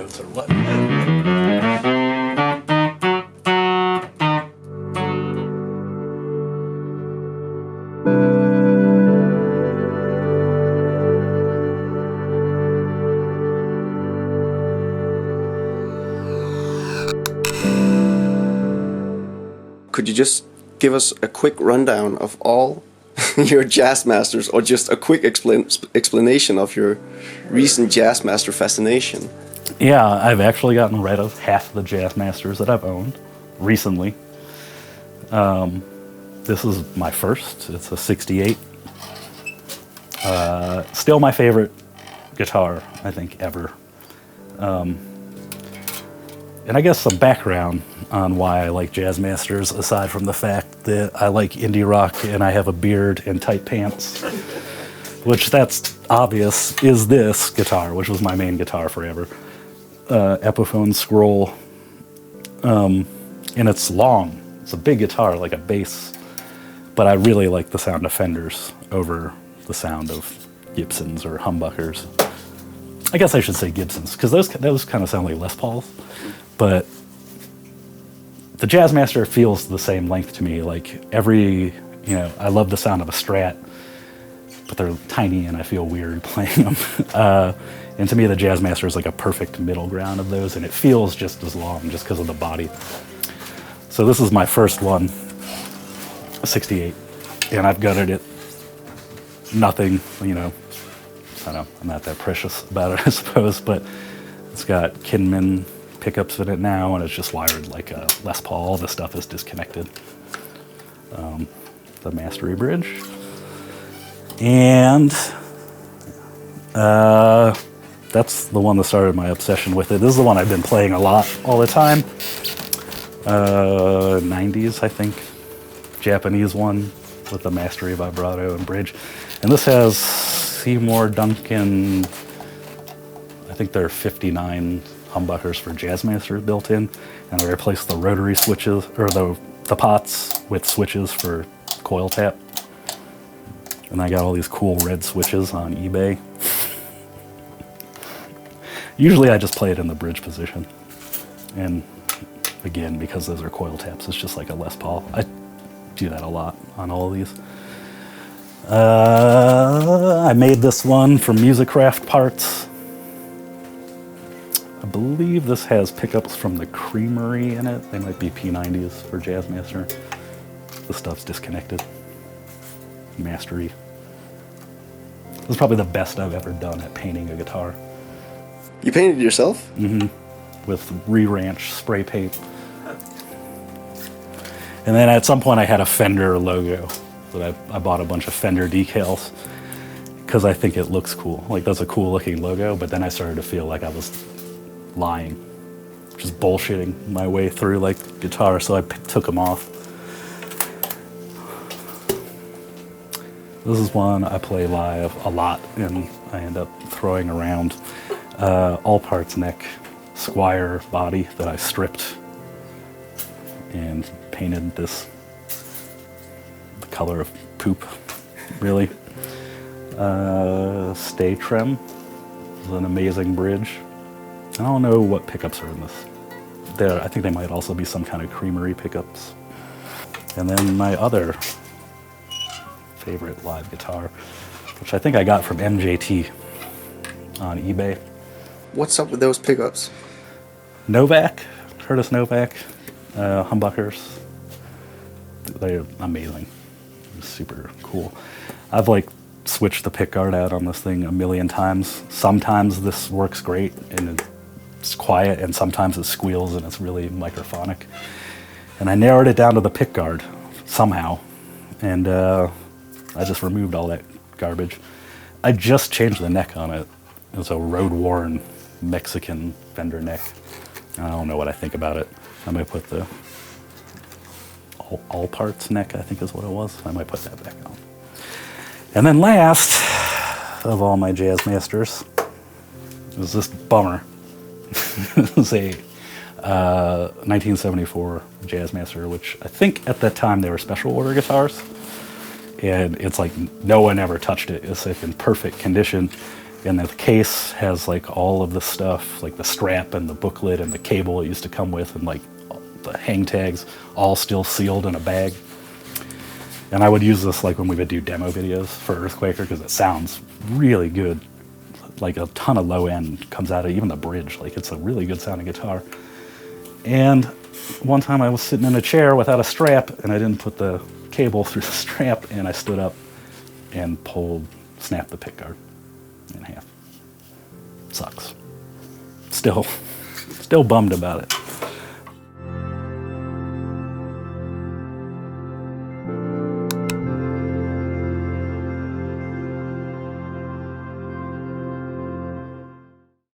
notes or what. Could you just give us a quick rundown of all your Jazzmasters, or just a quick explanation of your recent Jazzmaster fascination? Yeah, I've actually gotten rid of half the Jazzmasters that I've owned recently. This is my first. It's a 68. Still my favorite guitar, I think, ever. And I guess some background on why I like Jazzmasters, aside from the fact that I like indie rock and I have a beard and tight pants, which that's obvious, is this guitar, which was my main guitar forever. Epiphone Scroll. And it's long. It's a big guitar, like a bass. But I really like the sound of Fenders over the sound of Gibsons or humbuckers. I guess I should say Gibsons, because those kind of sound like Les Pauls. But the Jazzmaster feels the same length to me. Like I love the sound of a Strat, but they're tiny and I feel weird playing them. And to me, the Jazzmaster is like a perfect middle ground of those, and it feels just as long just because of the body. So this is my first one, a 68, and I've gutted it. Nothing, I don't know, I'm not that precious about it, I suppose, but it's got Kinman pickups in it now, and it's just wired like a Les Paul. All the stuff is disconnected. The Mastery bridge. And that's the one that started my obsession with it. This is the one I've been playing a lot, all the time. 90s, I think. Japanese one with the Mastery vibrato and bridge. And this has Seymour Duncan, I think there are 59 humbuckers for Jazzmaster built in, and I replaced the rotary switches, or the pots with switches for coil tap. And I got all these cool red switches on eBay. Usually I just play it in the bridge position. And again, because those are coil taps, it's just like a Les Paul. I do that a lot on all of these. I made this one from Musicraft parts. I believe this has pickups from the Creamery in it. They might be P90s for Jazzmaster. The stuff's disconnected. Mastery. This is probably the best I've ever done at painting a guitar. You painted it yourself? Mm-hmm. With Re-Ranch spray paint. And then at some point I had a Fender logo. That I bought a bunch of Fender decals because I think it looks cool. Like, that's a cool looking logo, but then I started to feel like I was lying, just bullshitting my way through like guitar, so I took them off. This is one I play live a lot, and I end up throwing around. All parts neck Squire body that I stripped and painted this the color of poop, really. Stay Trim is an amazing bridge. I don't know what pickups are in this. I think they might also be some kind of Creamery pickups. And then my other favorite live guitar, which I think I got from MJT on eBay. What's up with those pickups? Novak, Curtis Novak, humbuckers. They're amazing. Super cool. I've like switched the pickguard out on this thing a million times. Sometimes this works great and it's quiet, and sometimes it squeals and it's really microphonic. And I narrowed it down to the pickguard somehow, and I just removed all that garbage. I just changed the neck on it. It's a road-worn Mexican Fender neck. I don't know what I think about it. I might put the all parts neck, I think is what it was. I might put that back on. And then last of all my Jazzmasters is this bummer. It was a 1974 Jazzmaster, which I think at that time they were special order guitars. And it's like no one ever touched it. It's like in perfect condition. And the case has like all of the stuff, like the strap and the booklet and the cable it used to come with, and like the hang tags, all still sealed in a bag. And I would use this like when we would do demo videos for EarthQuaker, because it sounds really good. Like a ton of low end comes out of even the bridge. Like it's a really good sounding guitar. And one time I was sitting in a chair without a strap, and I didn't put the cable through the strap, and I stood up and snapped the pick guard in half. Sucks. Still bummed about it.